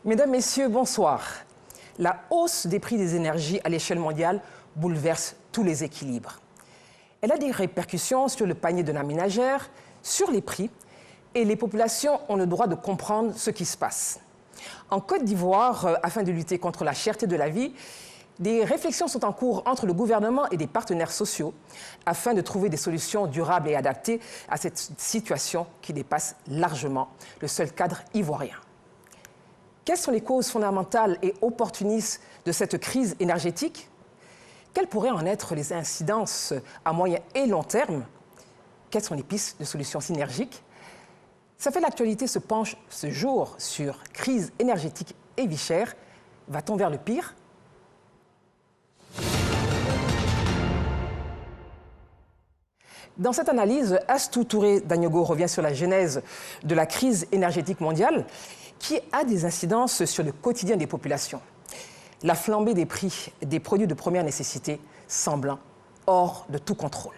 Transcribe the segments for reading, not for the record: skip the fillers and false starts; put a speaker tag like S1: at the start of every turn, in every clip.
S1: Mesdames, Messieurs, bonsoir. La hausse des prix des énergies à l'échelle mondiale bouleverse tous les équilibres. Elle a des répercussions sur le panier de la ménagère, sur les prix, et les populations ont le droit de comprendre ce qui se passe. En Côte d'Ivoire, afin de lutter contre la cherté de la vie, des réflexions sont en cours entre le gouvernement et des partenaires sociaux afin de trouver des solutions durables et adaptées à cette situation qui dépasse largement le seul cadre ivoirien. Quelles sont les causes fondamentales et opportunistes de cette crise énergétique? Quelles pourraient en être les incidences à moyen et long terme? Quelles sont les pistes de solutions synergiques? Ça fait l'actualité se penche ce jour sur crise énergétique et vie chère. Va-t-on vers le pire? Dans cette analyse, Astou Touré Dagnogo revient sur la genèse de la crise énergétique mondiale qui a des incidences sur le quotidien des populations. La flambée des prix des produits de première nécessité semblant hors de tout contrôle.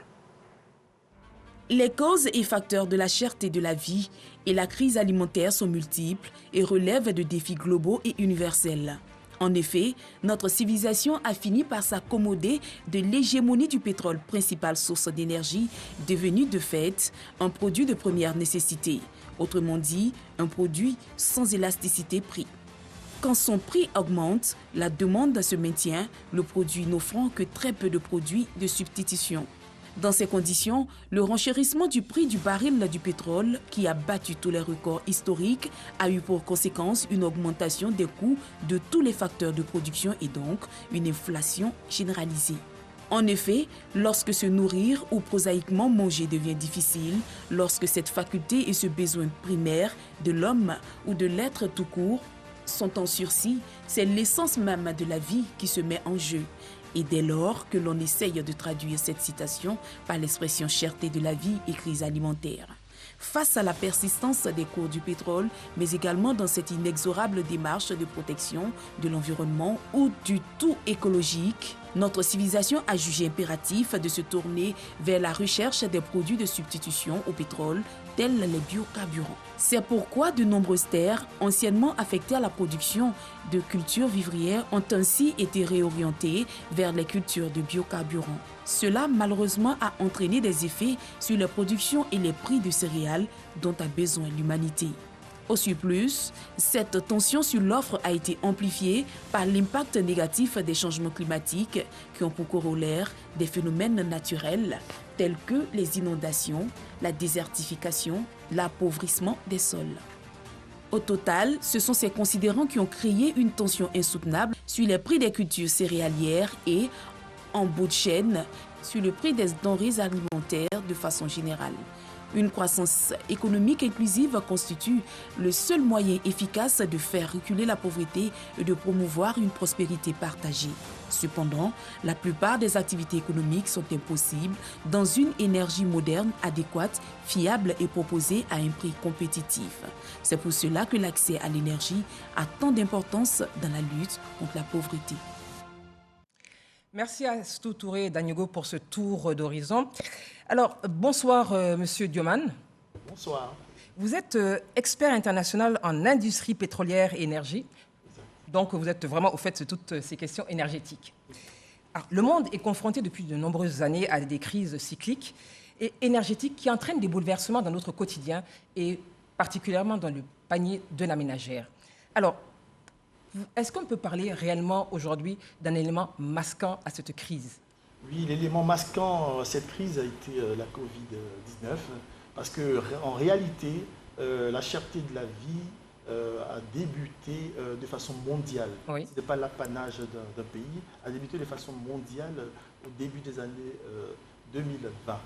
S2: Les causes et facteurs de la cherté de la vie et la crise alimentaire sont multiples et relèvent de défis globaux et universels. En effet, notre civilisation a fini par s'accommoder de l'hégémonie du pétrole, principale source d'énergie, devenu de fait un produit de première nécessité. Autrement dit, un produit sans élasticité prix. Quand son prix augmente, la demande se maintient, le produit n'offrant que très peu de produits de substitution. Dans ces conditions, le renchérissement du prix du baril du pétrole, qui a battu tous les records historiques, a eu pour conséquence une augmentation des coûts de tous les facteurs de production et donc une inflation généralisée. En effet, lorsque se nourrir ou prosaïquement manger devient difficile, lorsque cette faculté et ce besoin primaire de l'homme ou de l'être tout court sont en sursis, c'est l'essence même de la vie qui se met en jeu. Et dès lors que l'on essaye de traduire cette citation par l'expression cherté de la vie et crise alimentaire. Face à la persistance des cours du pétrole, mais également dans cette inexorable démarche de protection de l'environnement ou du tout écologique, notre civilisation a jugé impératif de se tourner vers la recherche des produits de substitution au pétrole, tels les biocarburants. C'est pourquoi de nombreuses terres, anciennement affectées à la production de cultures vivrières, ont ainsi été réorientées vers les cultures de biocarburants. Cela, malheureusement, a entraîné des effets sur la production et les prix de céréales dont a besoin l'humanité. Au surplus, cette tension sur l'offre a été amplifiée par l'impact négatif des changements climatiques qui ont pour corollaire des phénomènes naturels tels que les inondations, la désertification, l'appauvrissement des sols. Au total, ce sont ces considérants qui ont créé une tension insoutenable sur les prix des cultures céréalières et, en bout de chaîne, sur le prix des denrées alimentaires de façon générale. Une croissance économique inclusive constitue le seul moyen efficace de faire reculer la pauvreté et de promouvoir une prospérité partagée. Cependant, la plupart des activités économiques sont impossibles dans une énergie moderne, adéquate, fiable et proposée à un prix compétitif. C'est pour cela que l'accès à l'énergie a tant d'importance dans la lutte contre la pauvreté.
S1: Merci à Astou Touré Dagnogo pour ce tour d'horizon. Alors, bonsoir, Monsieur Dioman.
S3: Bonsoir.
S1: Vous êtes expert international en industrie pétrolière et énergie. Donc, vous êtes vraiment au fait de toutes ces questions énergétiques. Alors, le monde est confronté depuis de nombreuses années à des crises cycliques et énergétiques qui entraînent des bouleversements dans notre quotidien et particulièrement dans le panier de la ménagère. Alors, est-ce qu'on peut parler réellement aujourd'hui d'un élément masquant à cette crise?
S3: Oui, l'élément masquant à cette crise a été la Covid-19, parce qu'en réalité, la cherté de la vie a débuté de façon mondiale.
S1: Oui.
S3: Ce n'était pas l'apanage d'un pays, a débuté de façon mondiale au début des années 2020.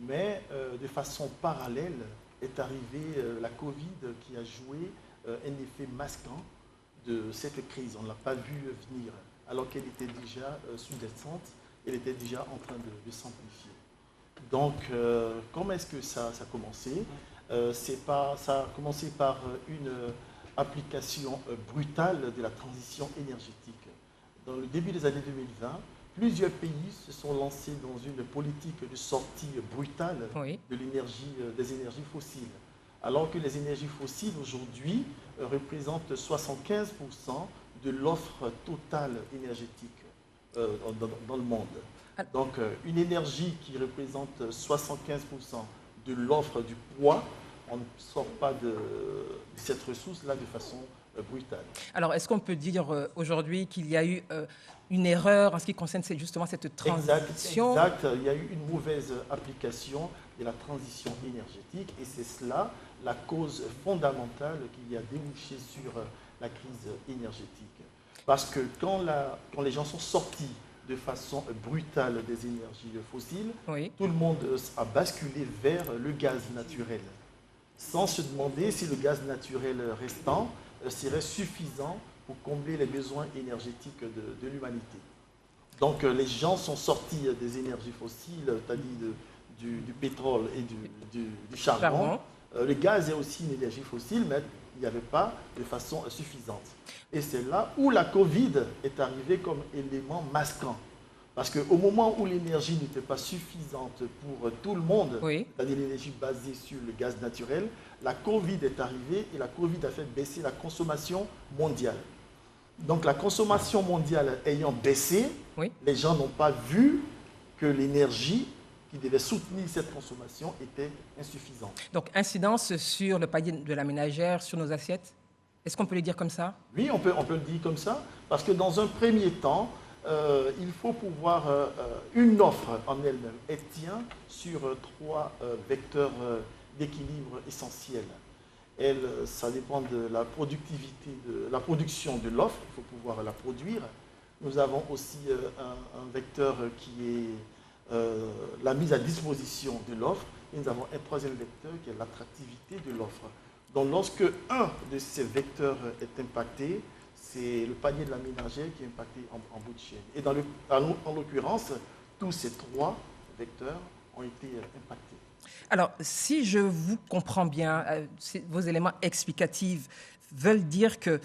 S3: Mais de façon parallèle est arrivée la Covid qui a joué un effet masquant de cette crise. On ne l'a pas vu venir, alors qu'elle était déjà sous-descente, elle était déjà en train de s'amplifier. Donc, comment est-ce que ça a commencé? Ça a commencé par une application brutale de la transition énergétique. Dans le début des années 2020, plusieurs pays se sont lancés dans une politique de sortie brutale
S1: Oui.
S3: des énergies fossiles, alors que les énergies fossiles aujourd'hui représentent 75% de l'offre totale énergétique dans le monde. Donc une énergie qui représente 75% de l'offre du poids, on ne sort pas de cette ressource-là de façon brutale.
S1: Alors, est-ce qu'on peut dire aujourd'hui qu'il y a eu une erreur en ce qui concerne justement cette transition?
S3: Exact. Il y a eu une mauvaise application de la transition énergétique et c'est cela la cause fondamentale qui a débouché sur la crise énergétique. Parce que quand les gens sont sortis de façon brutale des énergies fossiles,
S1: oui,
S3: tout le monde a basculé vers le gaz naturel, sans se demander si le gaz naturel restant serait suffisant pour combler les besoins énergétiques de l'humanité. Donc les gens sont sortis des énergies fossiles, c'est-à-dire du pétrole et du charbon. Le gaz est aussi une énergie fossile, mais il n'y avait pas de façon suffisante. Et c'est là où la Covid est arrivée comme élément masquant. Parce qu'au moment où l'énergie n'était pas suffisante pour tout le monde,
S1: oui,
S3: c'est-à-dire l'énergie basée sur le gaz naturel, la Covid est arrivée et la Covid a fait baisser la consommation mondiale. Donc la consommation mondiale ayant baissé,
S1: oui,
S3: les gens n'ont pas vu que l'énergie qui devait soutenir cette consommation était insuffisante.
S1: Donc, incidence sur le panier de la ménagère, sur nos assiettes? Est-ce qu'on peut le dire comme ça?
S3: Oui, on peut le dire comme ça, parce que dans un premier temps, il faut pouvoir, une offre en elle-même, elle tient sur trois vecteurs d'équilibre essentiels. Ça dépend de la productivité, de la production de l'offre, il faut pouvoir la produire. Nous avons aussi un vecteur qui est la mise à disposition de l'offre, et nous avons un troisième vecteur qui est l'attractivité de l'offre. Donc lorsque un de ces vecteurs est impacté, c'est le panier de la ménagère qui est impacté en bout de chaîne. Et en l'occurrence, tous ces trois vecteurs ont été impactés.
S1: Alors, si je vous comprends bien, vos éléments explicatifs veulent dire que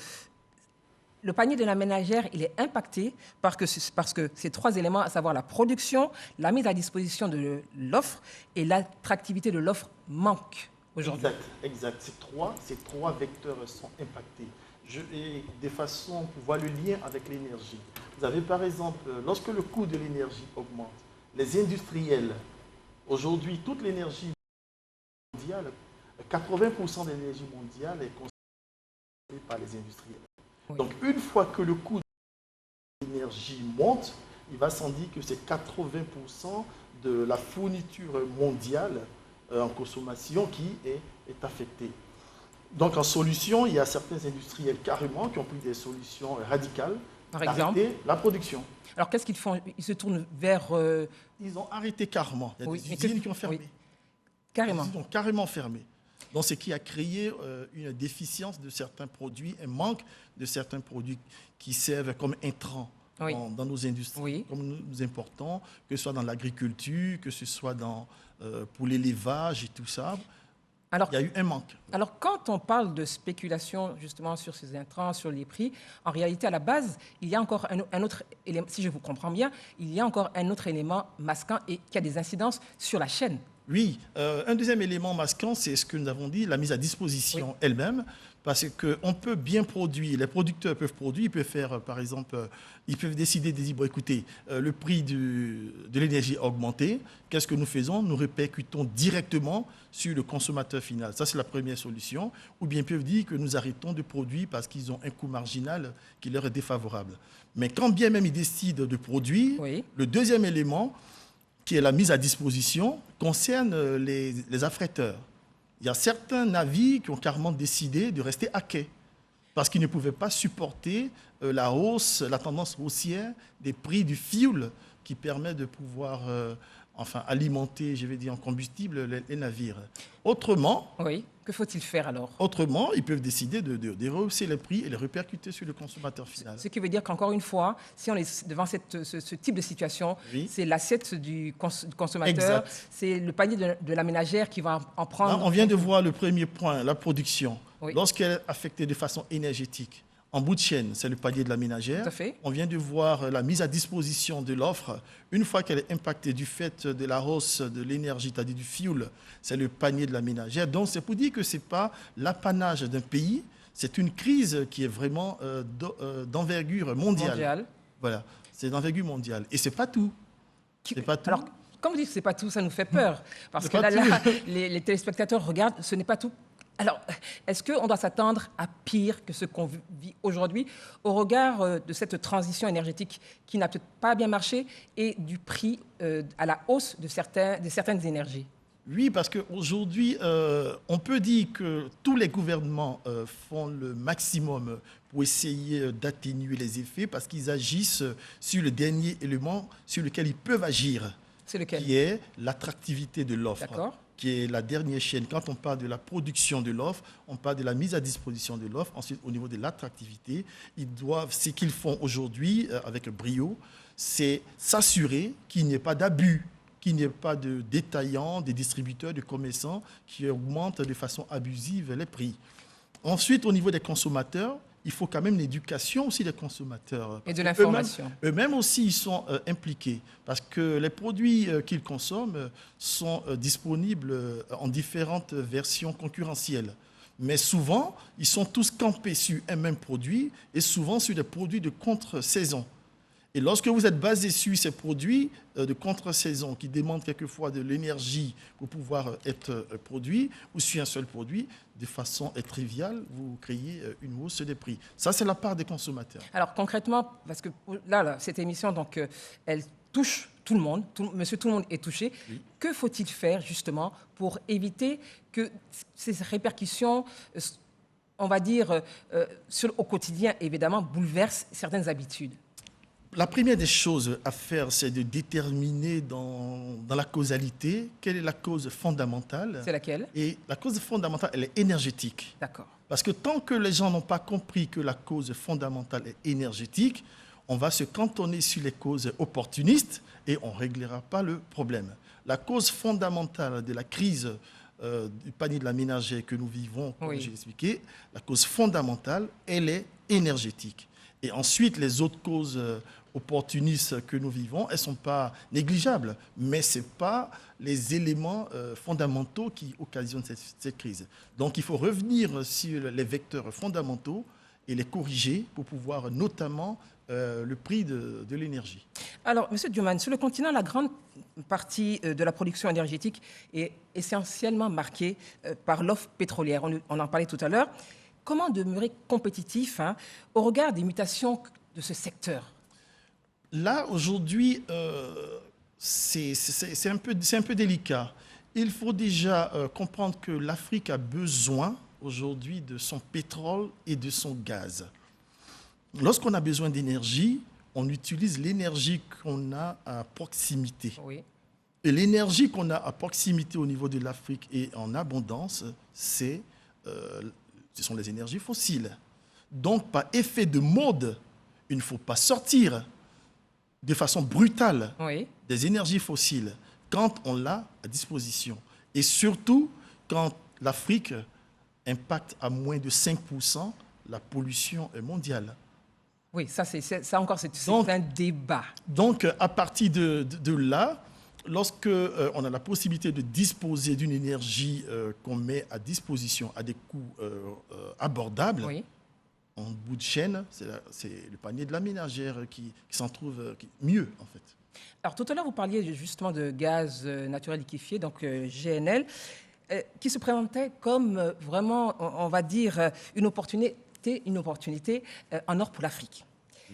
S1: le panier de la ménagère, il est impacté parce que ces trois éléments, à savoir la production, la mise à disposition de l'offre et l'attractivité de l'offre manquent aujourd'hui.
S3: Exact. Ces trois vecteurs sont impactés. Et de façon pour voir le lien avec l'énergie. Vous avez par exemple, lorsque le coût de l'énergie augmente, les industriels, aujourd'hui, toute l'énergie mondiale, 80% de l'énergie mondiale est consommée par les industriels. Oui. Donc, une fois que le coût de l'énergie monte, il va sans dire que c'est 80% de la fourniture mondiale en consommation qui est affectée. Donc, en solution, il y a certains industriels carrément qui ont pris des solutions radicales.
S1: Par exemple,
S3: la production.
S1: Alors, qu'est-ce qu'ils font? Ils se tournent vers...
S3: Ils ont arrêté carrément. Il y a des usines qui ont fermé.
S1: Oui. Carrément.
S3: Ils ont carrément fermé. Donc, ce qui a créé une déficience de certains produits, un manque de certains produits qui servent comme intrants
S1: oui.
S3: dans nos industries,
S1: oui.
S3: comme nous importons, que ce soit dans l'agriculture, que ce soit pour l'élevage et tout ça. Alors, il y a eu un manque.
S1: Alors, quand on parle de spéculation, justement, sur ces intrants, sur les prix, en réalité, à la base, il y a encore un autre élément, si je vous comprends bien, il y a encore un autre élément masquant et qui a des incidences sur la chaîne.
S3: Oui, un deuxième élément masquant, c'est ce que nous avons dit, la mise à disposition elle-même, parce qu'on peut bien produire, les producteurs peuvent produire, ils peuvent faire, par exemple, ils peuvent décider de dire, bon, écoutez, le prix de l'énergie a augmenté, qu'est-ce que nous faisons? Nous répercutons directement sur le consommateur final. Ça, c'est la première solution. Ou bien ils peuvent dire que nous arrêtons de produire parce qu'ils ont un coût marginal qui leur est défavorable. Mais quand bien même ils décident de produire, oui. Le deuxième élément, qui est la mise à disposition, concerne les affréteurs. Il y a certains navires qui ont carrément décidé de rester à quai parce qu'ils ne pouvaient pas supporter la hausse, la tendance haussière des prix du fioul qui permet de pouvoir alimenter, je vais dire, en combustible les navires. Autrement...
S1: Oui, que faut-il faire alors?
S3: Autrement, ils peuvent décider de rehausser les prix et les répercuter sur le consommateur final.
S1: Ce qui veut dire qu'encore une fois, si on est devant ce type de situation, oui. C'est l'assiette du consommateur, c'est le panier de la ménagère qui va en prendre...
S3: Là, on vient de voir le premier point, la production.
S1: Oui.
S3: Lorsqu'elle est affectée de façon énergétique, En bout de chaîne, c'est le panier de la ménagère.
S1: Tout à fait.
S3: On vient de voir la mise à disposition de l'offre. Une fois qu'elle est impactée du fait de la hausse de l'énergie, c'est-à-dire du fuel, c'est le panier de la ménagère. Donc, c'est pour dire que ce n'est pas l'apanage d'un pays, c'est une crise qui est vraiment d'envergure mondiale. Voilà, c'est d'envergure mondiale. Et ce n'est pas tout. C'est pas tout.
S1: Alors, quand vous dites que ce n'est pas tout, ça nous fait peur. Parce que là, les téléspectateurs regardent, ce n'est pas tout. Alors, est-ce qu'on doit s'attendre à pire que ce qu'on vit aujourd'hui au regard de cette transition énergétique qui n'a peut-être pas bien marché et du prix à la hausse de certaines énergies?
S3: Oui, parce qu'aujourd'hui, on peut dire que tous les gouvernements font le maximum pour essayer d'atténuer les effets parce qu'ils agissent sur le dernier élément sur lequel ils peuvent agir.
S1: C'est lequel?
S3: Qui est l'attractivité de l'offre.
S1: D'accord.
S3: Qui est la dernière chaîne. Quand on parle de la production de l'offre, on parle de la mise à disposition de l'offre. Ensuite, au niveau de l'attractivité, ce qu'ils font aujourd'hui avec brio, c'est s'assurer qu'il n'y ait pas d'abus, qu'il n'y ait pas de détaillants, des distributeurs, de commerçants qui augmentent de façon abusive les prix. Ensuite, au niveau des consommateurs, il faut quand même l'éducation aussi des consommateurs.
S1: Et de l'information.
S3: Eux-mêmes aussi, ils sont impliqués parce que les produits qu'ils consomment sont disponibles en différentes versions concurrentielles. Mais souvent, ils sont tous campés sur un même produit et souvent sur des produits de contre-saison. Et lorsque vous êtes basé sur ces produits de contre-saison qui demandent quelquefois de l'énergie pour pouvoir être produits ou sur un seul produit, de façon triviale, vous créez une hausse des prix. Ça, c'est la part des consommateurs.
S1: Alors concrètement, parce que là cette émission, donc, elle touche tout le monde, monsieur tout le monde est touché. Oui. Que faut-il faire justement pour éviter que ces répercussions, on va dire, au quotidien, évidemment, bouleversent certaines habitudes?
S3: La première des choses à faire, c'est de déterminer dans la causalité quelle est la cause fondamentale.
S1: C'est laquelle?
S3: Et la cause fondamentale, elle est énergétique.
S1: D'accord.
S3: Parce que tant que les gens n'ont pas compris que la cause fondamentale est énergétique, on va se cantonner sur les causes opportunistes et on ne réglera pas le problème. La cause fondamentale de la crise du panier de la ménagère que nous vivons, comme j'ai expliqué, la cause fondamentale, elle est énergétique. Et ensuite, les autres causes opportunistes que nous vivons, elles ne sont pas négligeables, mais ce n'est pas les éléments fondamentaux qui occasionnent cette crise. Donc, il faut revenir sur les vecteurs fondamentaux et les corriger pour pouvoir notamment le prix de l'énergie.
S1: Alors, M. Dioman, sur le continent, la grande partie de la production énergétique est essentiellement marquée par l'offre pétrolière. On en parlait tout à l'heure. Comment demeurer compétitif au regard des mutations de ce secteur?
S3: Là, aujourd'hui, c'est un peu délicat. Il faut déjà comprendre que l'Afrique a besoin aujourd'hui de son pétrole et de son gaz. Lorsqu'on a besoin d'énergie, on utilise l'énergie qu'on a à proximité.
S1: Oui.
S3: Et l'énergie qu'on a à proximité au niveau de l'Afrique et en abondance, ce sont les énergies fossiles. Donc, par effet de mode, il ne faut pas sortir de façon brutale des énergies fossiles quand on l'a à disposition. Et surtout, quand l'Afrique impacte à moins de 5% la pollution mondiale.
S1: Oui, ça encore, c'est un débat.
S3: Donc, à partir de là, lorsque on a la possibilité de disposer d'une énergie qu'on met à disposition à des coûts abordables, en bout de chaîne, c'est le panier de la ménagère qui s'en trouve mieux, en fait.
S1: Alors, tout à l'heure, vous parliez justement de gaz naturel liquéfié, donc GNL, qui se présentait comme vraiment, on va dire, une opportunité en or pour l'Afrique.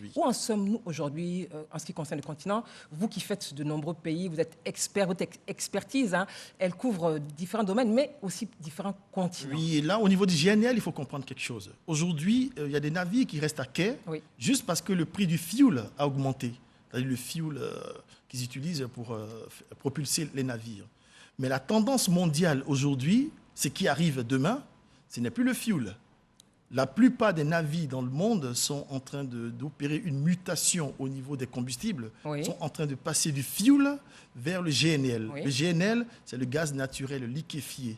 S1: Oui. Où en sommes-nous aujourd'hui en ce qui concerne le continent? Vous qui faites de nombreux pays, vous êtes expert, votre expertise, elle couvre différents domaines, mais aussi différents continents.
S3: Oui, et là, au niveau du GNL, il faut comprendre quelque chose. Aujourd'hui, il y a des navires qui restent à quai juste parce que le prix du fuel a augmenté. C'est-à-dire le fuel qu'ils utilisent pour propulser les navires. Mais la tendance mondiale aujourd'hui, ce qui arrive demain, ce n'est plus le fuel. La plupart des navires dans le monde sont en train d'opérer une mutation au niveau des combustibles, sont en train de passer du fuel vers le GNL. Le GNL, c'est le gaz naturel liquéfié.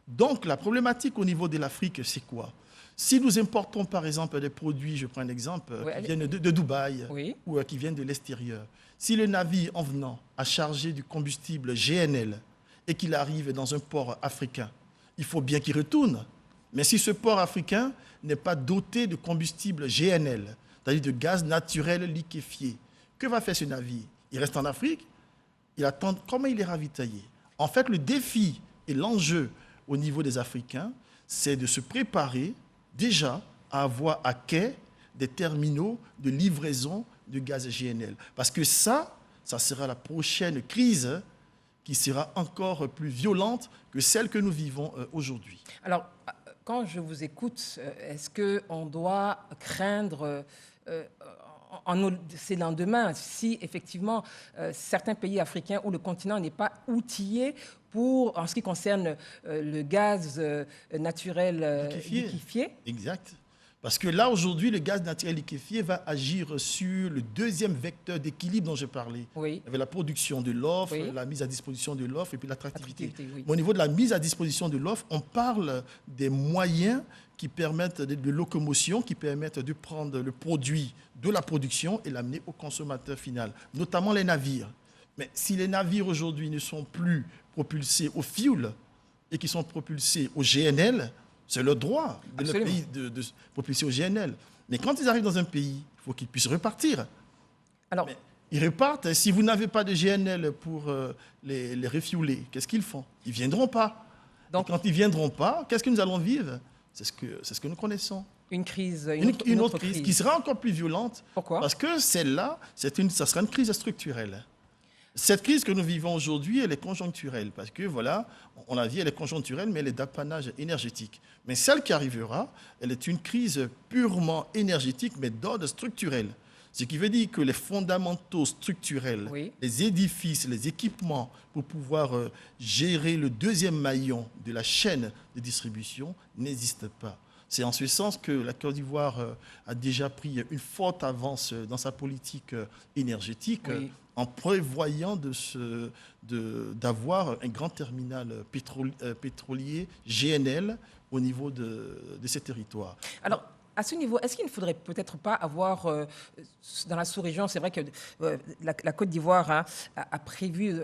S3: Donc, la problématique au niveau de l'Afrique, c'est quoi? Si nous importons par exemple des produits, je prends un exemple,
S1: Oui,
S3: qui viennent de Dubaï
S1: Oui.
S3: ou qui viennent de l'extérieur, si le navire en venant a chargé du combustible GNL et qu'il arrive dans un port africain, il faut bien qu'il retourne. Mais si ce port africain n'est pas doté de combustible GNL, c'est-à-dire de gaz naturel liquéfié, que va faire ce navire? Il reste en Afrique, il attend comment il est ravitaillé. En fait, le défi et l'enjeu au niveau des Africains, c'est de se préparer déjà à avoir à quai des terminaux de livraison de gaz GNL. Parce que ça sera la prochaine crise qui sera encore plus violente que celle que nous vivons aujourd'hui.
S1: Alors, quand je vous écoute, est-ce qu'on doit craindre ces lendemains si effectivement certains pays africains ou le continent n'est pas outillé pour, en ce qui concerne le gaz naturel liquéfié?
S3: Exact. Parce que là, aujourd'hui, le gaz naturel liquéfié va agir sur le deuxième vecteur d'équilibre dont je parlais.
S1: Oui.
S3: Avec la production de l'offre,
S1: Oui.
S3: la mise à disposition de l'offre et puis l'attractivité.
S1: Oui.
S3: Mais au niveau de la mise à disposition de l'offre, on parle des moyens qui permettent de locomotion, qui permettent de prendre le produit de la production et l'amener au consommateur final, notamment les navires. Mais si les navires aujourd'hui ne sont plus propulsés au fioul et qui sont propulsés au GNL, c'est le droit de leur pays de propulser au GNL. Mais quand ils arrivent dans un pays, il faut qu'ils puissent repartir.
S1: Alors,
S3: mais ils repartent. Si vous n'avez pas de GNL pour les refueler, qu'est-ce qu'ils font? Ils ne viendront pas. Donc, et quand ils ne viendront pas, qu'est-ce que nous allons vivre? C'est ce que nous connaissons.
S1: Une crise,
S3: une autre crise qui sera encore plus violente.
S1: Pourquoi?
S3: Parce que celle-là, ça sera une crise structurelle. Cette crise que nous vivons aujourd'hui, elle est conjoncturelle, parce que, voilà, on l'a dit, elle est conjoncturelle, mais elle est d'apanage énergétique. Mais celle qui arrivera, elle est une crise purement énergétique, mais d'ordre structurel. Ce qui veut dire que les fondamentaux structurels,
S1: Oui.
S3: les édifices, les équipements, pour pouvoir gérer le deuxième maillon de la chaîne de distribution, n'existent pas. C'est en ce sens que la Côte d'Ivoire a déjà pris une forte avance dans sa politique énergétique,
S1: Oui.
S3: en prévoyant d'avoir un grand terminal pétrolier GNL au niveau de ces territoires.
S1: Alors, à ce niveau, est-ce qu'il ne faudrait peut-être pas avoir, dans la sous-région, c'est vrai que la Côte d'Ivoire a prévu,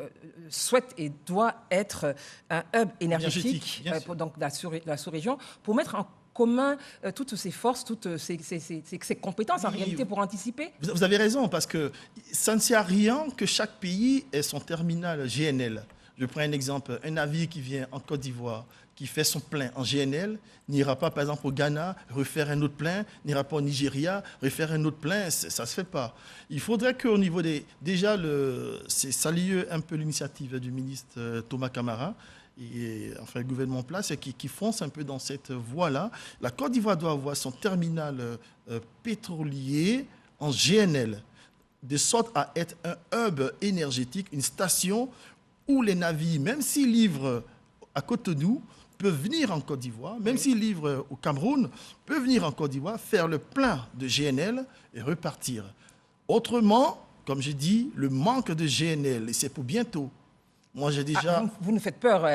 S1: souhaite et doit être un hub énergétique pour donc, la sous-région, pour mettre en commun toutes ces forces, toutes ces compétences, en réalité, pour anticiper?
S3: Vous avez raison, parce que ça ne sert à rien que chaque pays ait son terminal GNL. Je prends un exemple, un navire qui vient en Côte d'Ivoire, qui fait son plein en GNL, n'ira pas, par exemple, au Ghana, refaire un autre plein, n'ira pas au Nigeria, refaire un autre plein, ça ne se fait pas. Il faudrait qu'au niveau des... Déjà, c'est saluer un peu l'initiative du ministre Thomas Camara, et enfin le gouvernement en place, qui fonce un peu dans cette voie-là. La Côte d'Ivoire doit avoir son terminal pétrolier en GNL, de sorte à être un hub énergétique, une station où les navires, même s'ils livrent à Cotonou, peuvent venir en Côte d'Ivoire, même s'ils livrent au Cameroun, peuvent venir en Côte d'Ivoire, faire le plein de GNL et repartir. Autrement, comme j'ai dit, le manque de GNL, et c'est pour bientôt. Moi, j'ai déjà...
S1: vous nous faites peur.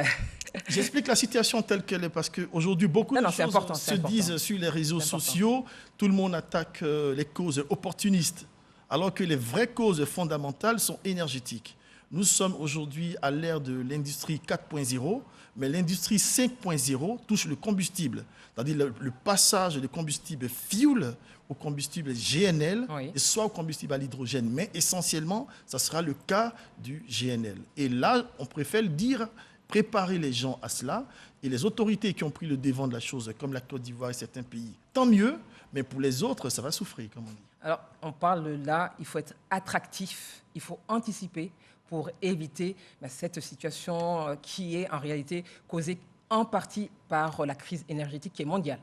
S3: J'explique la situation telle qu'elle est, parce qu'aujourd'hui, beaucoup de choses se disent sur les réseaux sociaux. Tout le monde attaque les causes opportunistes, alors que les vraies causes fondamentales sont énergétiques. Nous sommes aujourd'hui à l'ère de l'industrie 4.0, mais l'industrie 5.0 touche le combustible, c'est-à-dire le passage du combustible fuel au combustible GNL,
S1: oui.
S3: et soit au combustible à l'hydrogène. Mais essentiellement, ça sera le cas du GNL. Et là, on préfère dire, préparer les gens à cela, et les autorités qui ont pris le devant de la chose, comme la Côte d'Ivoire et certains pays, tant mieux, mais pour les autres, ça va souffrir, comme on dit.
S1: Alors, on parle là, il faut être attractif, il faut anticiper pour éviter cette situation qui est en réalité causée en partie par la crise énergétique qui est mondiale.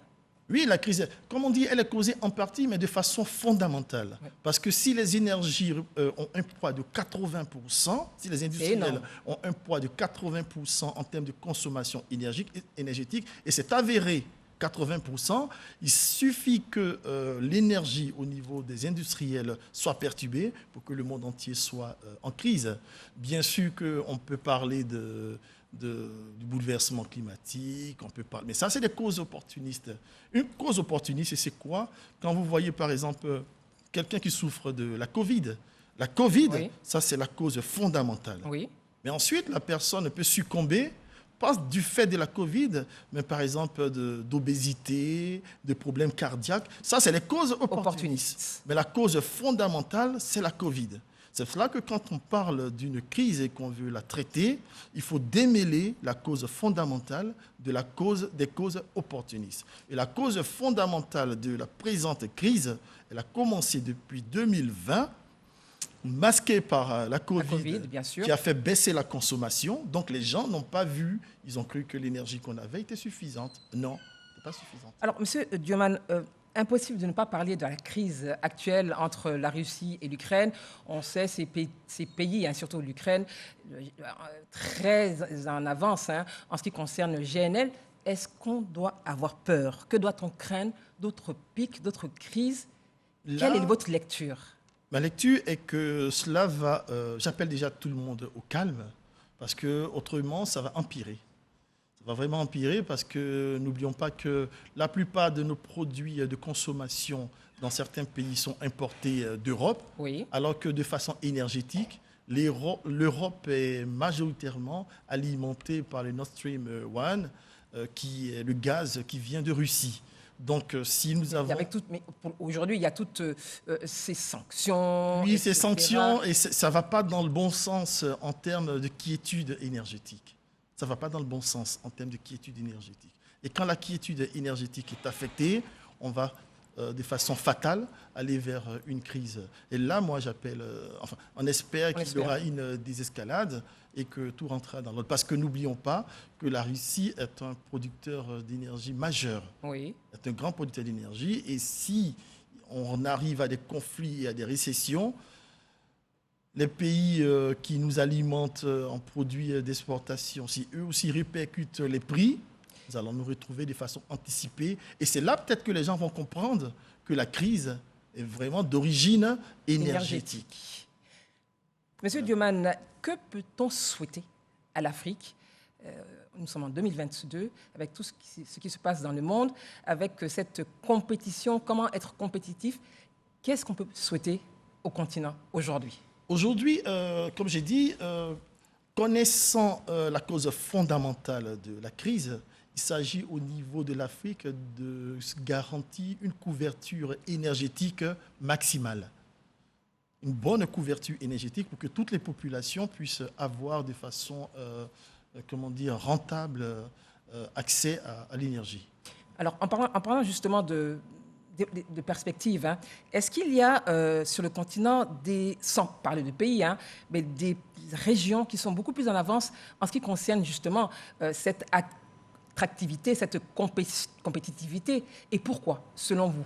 S3: Oui, la crise, comme on dit, elle est causée en partie, mais de façon fondamentale. Oui. Parce que si les énergies ont un poids de 80%, si les industriels ont un poids de 80% en termes de consommation énergétique, et c'est avéré 80%, il suffit que l'énergie au niveau des industriels soit perturbée pour que le monde entier soit en crise. Bien sûr qu'on peut parler du bouleversement climatique, on peut parler. Mais ça, c'est des causes opportunistes. Une cause opportuniste, c'est quoi? Quand vous voyez, par exemple, quelqu'un qui souffre de la Covid. La Covid,
S1: Oui.
S3: ça, c'est la cause fondamentale.
S1: Oui.
S3: Mais ensuite, la personne peut succomber, pas du fait de la Covid, mais par exemple d'obésité, de problèmes cardiaques. Ça, c'est les causes opportunistes. Mais la cause fondamentale, c'est la Covid. C'est cela que quand on parle d'une crise et qu'on veut la traiter, il faut démêler la cause fondamentale des causes opportunistes. Et la cause fondamentale de la présente crise, elle a commencé depuis 2020, masquée par la COVID,
S1: bien sûr.
S3: qui a fait baisser la consommation. Donc les gens n'ont pas vu, ils ont cru que l'énergie qu'on avait était suffisante. Non, ce n'est pas suffisante.
S1: Alors, Monsieur Dioman, impossible de ne pas parler de la crise actuelle entre la Russie et l'Ukraine. On sait ces pays, hein, surtout l'Ukraine, très en avance en ce qui concerne le GNL. Est-ce qu'on doit avoir peur? Que doit-on craindre? D'autres pics, d'autres crises? Quelle est votre lecture?
S3: Ma lecture est que cela va... j'appelle déjà tout le monde au calme, parce qu'autrement, ça va empirer. Ça va vraiment empirer parce que n'oublions pas que la plupart de nos produits de consommation dans certains pays sont importés d'Europe,
S1: oui.
S3: Alors que de façon énergétique, l'Europe est majoritairement alimentée par le Nord Stream 1, qui est le gaz qui vient de Russie. Donc, si nous avons...
S1: Aujourd'hui, il y a toutes ces sanctions.
S3: Oui,
S1: etc.
S3: ces sanctions, et ça ne va pas dans le bon sens en termes de quiétude énergétique. Ça ne va pas dans le bon sens en termes de quiétude énergétique. Et quand la quiétude énergétique est affectée, on va de façon fatale aller vers une crise. Et là, moi, j'appelle... on espère qu'il y aura une désescalade et que tout rentrera dans l'ordre. Parce que n'oublions pas que la Russie est un producteur d'énergie majeur.
S1: Oui.
S3: C'est un grand producteur d'énergie. Et si on arrive à des conflits et à des récessions, les pays qui nous alimentent en produits d'exportation, si eux aussi répercutent les prix, nous allons nous retrouver de façon anticipée. Et c'est là peut-être que les gens vont comprendre que la crise est vraiment d'origine énergétique.
S1: Monsieur Dioman, que peut-on souhaiter à l'Afrique? Nous sommes en 2022, avec tout ce qui se passe dans le monde, avec cette compétition, comment être compétitif. Qu'est-ce qu'on peut souhaiter au continent aujourd'hui?
S3: Aujourd'hui, comme j'ai dit, connaissant la cause fondamentale de la crise, il s'agit au niveau de l'Afrique de garantir une couverture énergétique maximale. Une bonne couverture énergétique pour que toutes les populations puissent avoir de façon rentable accès à l'énergie.
S1: Alors, en parlant justement de perspective, est-ce qu'il y a sur le continent, sans parler de pays, mais des régions qui sont beaucoup plus en avance en ce qui concerne justement cette attractivité, cette compétitivité? Et pourquoi, selon vous?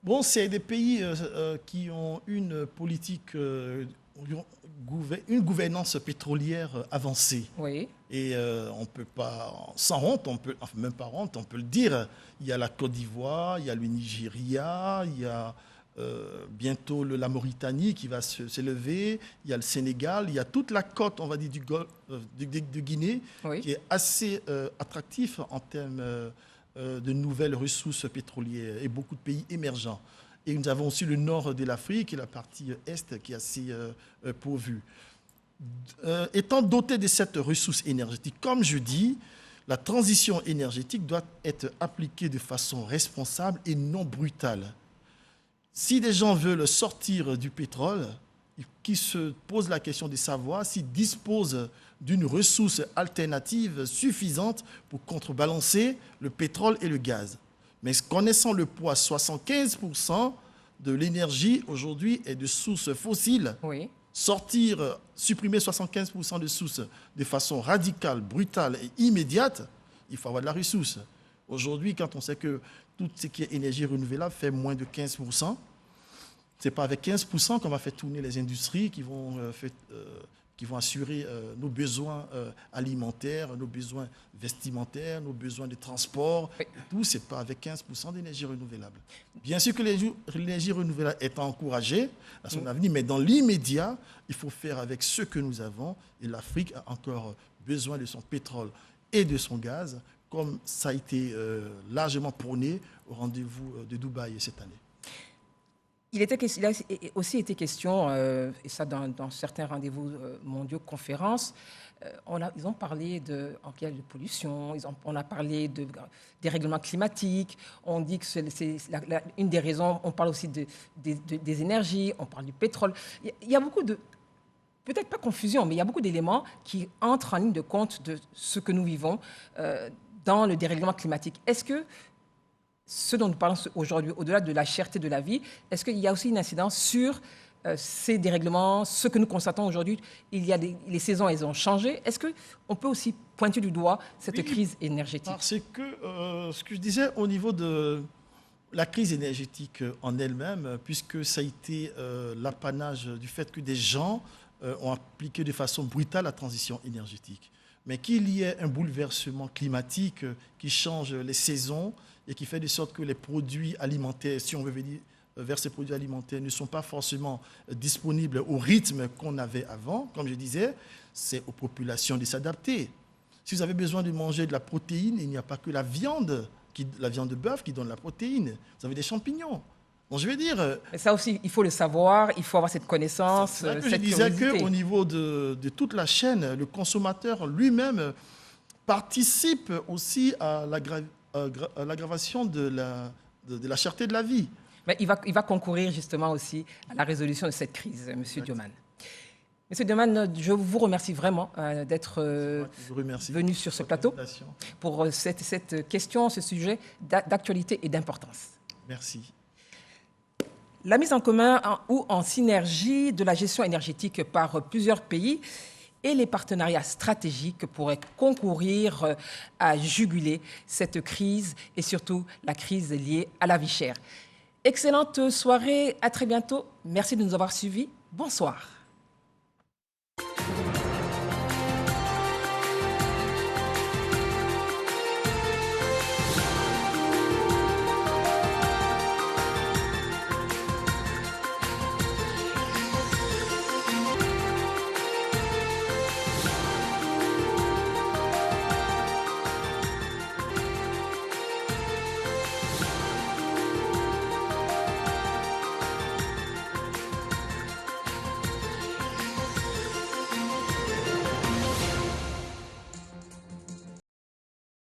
S3: Bon, c'est des pays qui ont une politique, une gouvernance pétrolière avancée.
S1: Oui.
S3: Et on ne peut pas, sans honte, même pas honte, on peut le dire, il y a la Côte d'Ivoire, il y a le Nigeria, il y a bientôt la Mauritanie qui va s'élever, il y a le Sénégal, il y a toute la côte, on va dire, du Golfe de Guinée, oui, qui est assez attractif en termes de nouvelles ressources pétrolières et beaucoup de pays émergents. Et nous avons aussi le nord de l'Afrique et la partie est qui est assez pourvue. Étant doté de cette ressource énergétique, comme je dis, la transition énergétique doit être appliquée de façon responsable et non brutale. Si des gens veulent sortir du pétrole, qui se posent la question de savoir s'ils disposent d'une ressource alternative suffisante pour contrebalancer le pétrole et le gaz. Mais connaissant le poids, 75% de l'énergie aujourd'hui est de sources fossiles.
S1: Oui.
S3: Supprimer 75% de sources de façon radicale, brutale et immédiate, il faut avoir de la ressource. Aujourd'hui, quand on sait que tout ce qui est énergie renouvelable fait moins de 15%, ce n'est pas avec 15% qu'on va faire tourner les industries qui vont qui vont assurer nos besoins alimentaires, nos besoins vestimentaires, nos besoins de transport.
S1: Oui.
S3: Tout, ce n'est pas avec 15% d'énergie renouvelable. Bien sûr que l'énergie renouvelable est encouragée à son avenir, mais dans l'immédiat, il faut faire avec ce que nous avons. Et l'Afrique a encore besoin de son pétrole et de son gaz, comme ça a été largement prôné au rendez-vous de Dubaï cette année.
S1: Il a aussi été question, et ça dans certains rendez-vous mondiaux, conférences, ils ont parlé de pollution, on a parlé des règlements climatiques, on dit que c'est une des raisons, on parle aussi des énergies, on parle du pétrole. Il y a beaucoup de, peut-être pas confusion, mais il y a beaucoup d'éléments qui entrent en ligne de compte de ce que nous vivons dans le dérèglement climatique. Est-ce que ce dont nous parlons aujourd'hui, au-delà de la cherté de la vie, est-ce qu'il y a aussi une incidence sur ces dérèglements, ce que nous constatons aujourd'hui? Les saisons, elles ont changé. Est-ce qu'on peut aussi pointer du doigt cette crise énergétique?
S3: Parce que ce que je disais au niveau de la crise énergétique en elle-même, puisque ça a été l'apanage du fait que des gens ont appliqué de façon brutale la transition énergétique. Mais qu'il y ait un bouleversement climatique qui change les saisons et qui fait de sorte que les produits alimentaires, si on veut venir vers ces produits alimentaires, ne sont pas forcément disponibles au rythme qu'on avait avant. Comme je disais, c'est aux populations de s'adapter. Si vous avez besoin de manger de la protéine, il n'y a pas que la viande de bœuf qui donne la protéine. Vous avez des champignons. Donc je vais dire...
S1: Mais ça aussi, il faut le savoir, il faut avoir cette connaissance, cette curiosité.
S3: Je disais qu'au niveau de toute la chaîne, le consommateur lui-même participe aussi à l'aggravation de la cherté de la vie.
S1: Mais il va concourir justement aussi à la résolution de cette crise, M. Dioman. M. Dioman, je vous remercie vraiment d'être venu sur ce plateau pour cette question, ce sujet d'actualité et d'importance.
S3: Merci.
S1: La mise en commun ou en synergie de la gestion énergétique par plusieurs pays et les partenariats stratégiques pourraient concourir à juguler cette crise et surtout la crise liée à la vie chère. Excellente soirée, à très bientôt. Merci de nous avoir suivis. Bonsoir.